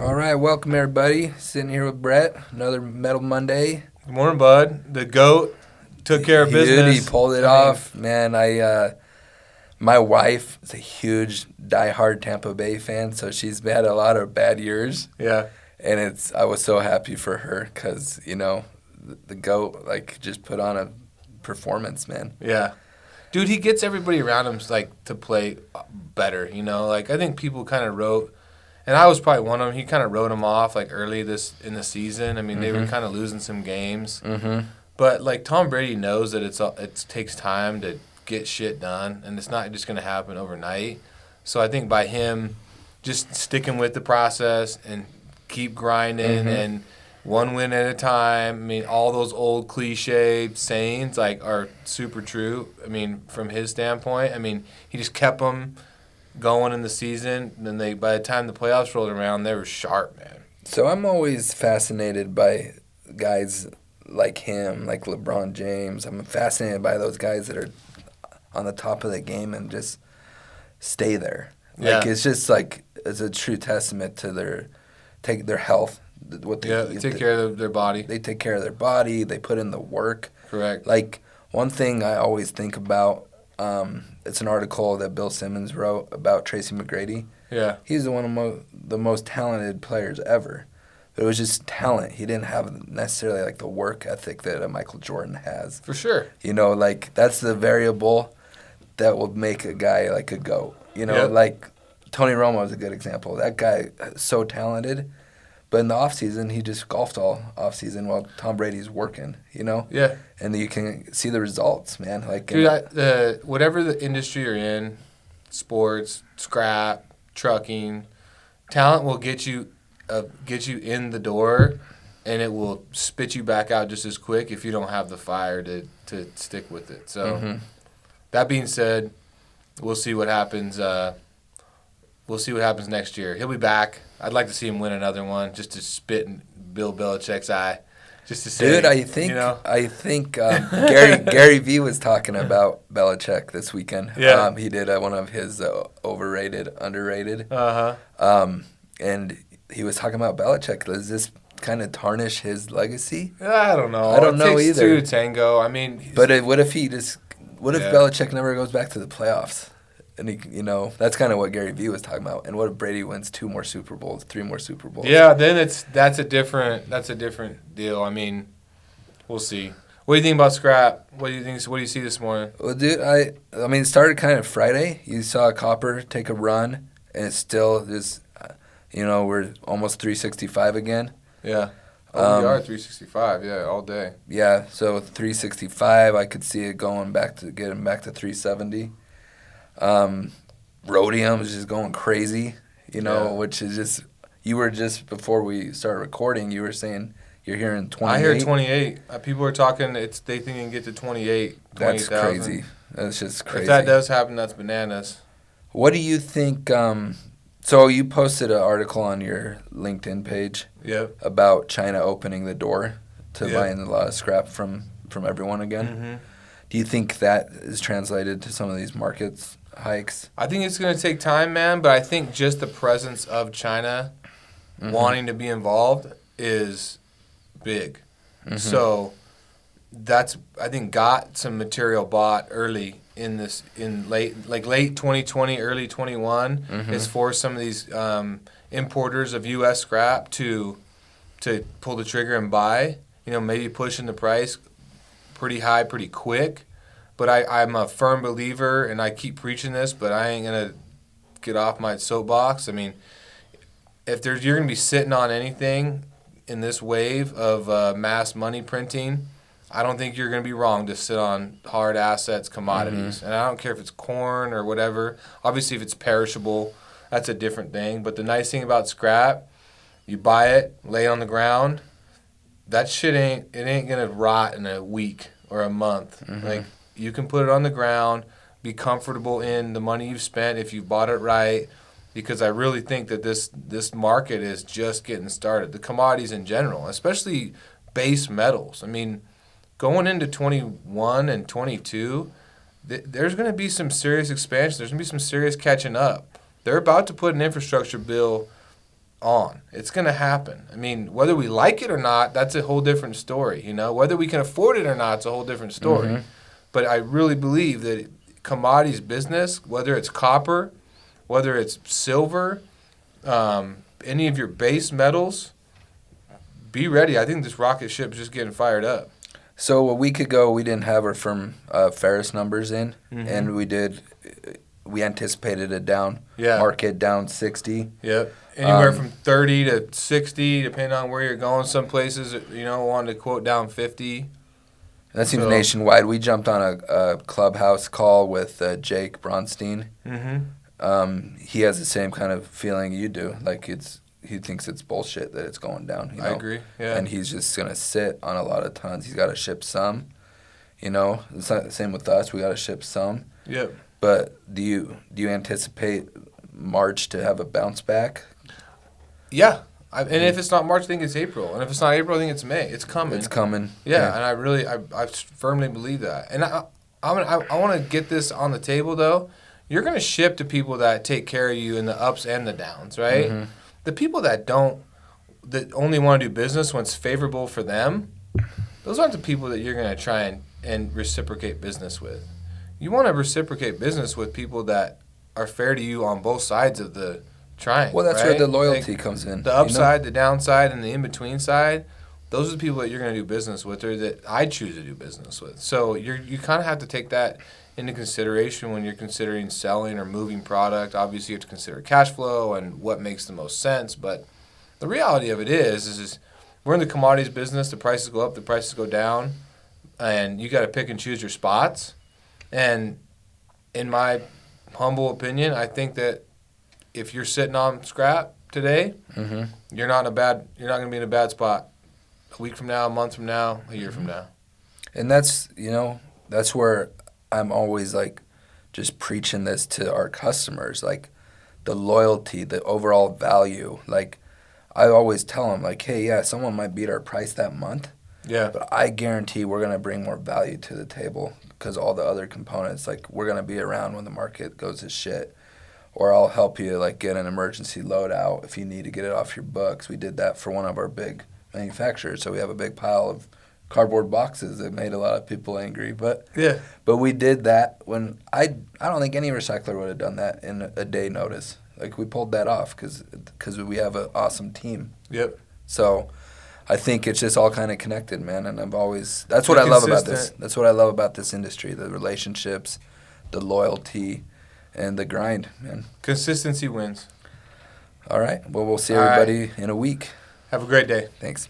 All right, welcome everybody. Sitting here with Brett. Another Metal Monday. Good morning, bud. The GOAT took care of He did. business. He pulled it off, man. My wife is a huge diehard Tampa Bay fan, so she's had a lot of bad years, Yeah. and I was so happy for her because the GOAT just put on a performance, man. Yeah. Dude, he gets everybody around him to play better, I think people kind of wrote, and I was probably one of them, he kind of wrote them off early in the season. I mean, they were kind of losing some games. Mm-hmm. But Tom Brady knows that it takes time to get shit done, and it's not just going to happen overnight. So I think by him just sticking with the process and keep grinding and one win at a time. I mean, all those old cliche sayings are super true. I mean, from his standpoint, I mean, he just kept them going in the season. And then by the time the playoffs rolled around, they were sharp, man. So I'm always fascinated by guys like him, like LeBron James. I'm fascinated by those guys that are on the top of the game and just stay there. It's just it's a true testament to their health. They take care of their body. They take care of their body. They put in the work. Correct. One thing I always think about, it's an article that Bill Simmons wrote about Tracy McGrady. Yeah. He's one of the most talented players ever. But it was just talent. He didn't have necessarily the work ethic that a Michael Jordan has. For sure. That's the variable that will make a guy a GOAT. Tony Romo is a good example. That guy is so talented, but in the offseason, he just golfed all offseason while Tom Brady's working, Yeah. And you can see the results, man. Dude, whatever the industry you're in, sports, scrap, trucking, talent will get you in the door, and it will spit you back out just as quick if you don't have the fire to stick with it. So, that being said, we'll see what happens. We'll see what happens next year. He'll be back. I'd like to see him win another one, just to spit in Bill Belichick's eye, just to say. Dude, I think Gary Vee was talking about Belichick this weekend. Yeah. He did one of his overrated, underrated. And he was talking about Belichick. Does this kind of tarnish his legacy? I don't know. I don't know takes either. Two to tango. I mean, but what if Belichick never goes back to the playoffs? And that's kind of what Gary Vee was talking about. And what if Brady wins 2 more Super Bowls, 3 more Super Bowls? Yeah, then that's a different deal. I mean, we'll see. What do you think about scrap? What do you see this morning? Well, dude, I mean, it started kind of Friday. You saw copper take a run, and it's still just, we're almost 365 again. Yeah. We are 365. Yeah, all day. Yeah, so 365. I could see it getting back to 370. Rhodium is just going crazy, which is just, you were just, before we started recording, you were saying you're hearing 28. I hear 28. People are talking, they think it can get to 28. That's crazy. That's just crazy. If that does happen, that's bananas. What do you think, so you posted an article on your LinkedIn page about China opening the door to buying a lot of scrap from everyone again. Mm-hmm. Do you think that is translated to some of these markets hikes? I think it's going to take time, man, but I think just the presence of China wanting to be involved is big. Mm-hmm. So that's, I think, got some material bought early in late 2020, early 21. Has forced some of these importers of U.S. scrap to pull the trigger and buy, maybe pushing the price pretty high pretty quick. But I'm a firm believer, and I keep preaching this, but I ain't going to get off my soapbox. I mean, if you're going to be sitting on anything in this wave of mass money printing, I don't think you're going to be wrong to sit on hard assets, commodities. And I don't care if it's corn or whatever. Obviously, if it's perishable, that's a different thing. But the nice thing about scrap, you buy it, lay it on the ground, that shit ain't going to rot in a week or a month. You can put it on the ground, be comfortable in the money you've spent if you've bought it right, because I really think that this market is just getting started. The commodities in general, especially base metals. I mean, going into 21 and 22, there's going to be some serious expansion. There's going to be some serious catching up. They're about to put an infrastructure bill on. It's going to happen. I mean, whether we like it or not, that's a whole different story. You know, whether we can afford it or not, it's a whole different story. Mm-hmm. But I really believe that commodities business, whether it's copper, whether it's silver, any of your base metals, be ready. I think this rocket ship is just getting fired up. So a week ago, we didn't have our firm ferrous numbers in, Mm-hmm. and we anticipated a down Yeah. market, down 60. Yep. Anywhere from 30 to 60, depending on where you're going. Some places, you know, wanted to quote down 50. That seems So- nationwide. We jumped on a clubhouse call with Jake Bronstein. Mm-hmm. He has the same kind of feeling you do. Like he thinks it's bullshit that it's going down. You know? I agree. Yeah. And he's just gonna sit on a lot of tons. He's got to ship some. You know, it's not the same with us. We got to ship some. Yep. But do you anticipate March to have a bounce back? Yeah. And if it's not March, I think it's April. And if it's not April, I think it's May. It's coming. It's coming. Yeah, and I firmly believe that. And I want to get this on the table, though. You're going to ship to people that take care of you in the ups and the downs, right? Mm-hmm. The people that only want to do business when it's favorable for them, those aren't the people that you're going to try and reciprocate business with. You want to reciprocate business with people that are fair to you on both sides of the triangle. Well, that's right? where the loyalty Like, comes in. the upside, the downside, and the in-between side, those are the people that you're going to do business with or that I choose to do business with. So you kind of have to take that into consideration when you're considering selling or moving product. Obviously, you have to consider cash flow and what makes the most sense. But the reality of it is we're in the commodities business. The prices go up, the prices go down, and you got to pick and choose your spots. And in my humble opinion, I think that if you're sitting on scrap today, Mm-hmm. you're not going to be in a bad spot a week from now, a month from now, a year from now. And that's where I'm always like just preaching this to our customers, like the loyalty, the overall value. Like I always tell them, like, hey, yeah, someone might beat our price that month, Yeah. but I guarantee we're going to bring more value to the table because all the other components, like we're going to be around when the market goes to shit. Or I'll help you like get an emergency load out if you need to get it off your books. We did that for one of our big manufacturers, so we have a big pile of cardboard boxes that made a lot of people angry. But we did that when I don't think any recycler would have done that in a day notice. Like we pulled that off because we have an awesome team. Yep. So I think it's just all kind of connected, man. And that's what I love about this. That's what I love about this industry: the relationships, the loyalty, and the grind, man. Consistency wins. All right. Well, we'll see All right. everybody in a week. Have a great day. Thanks.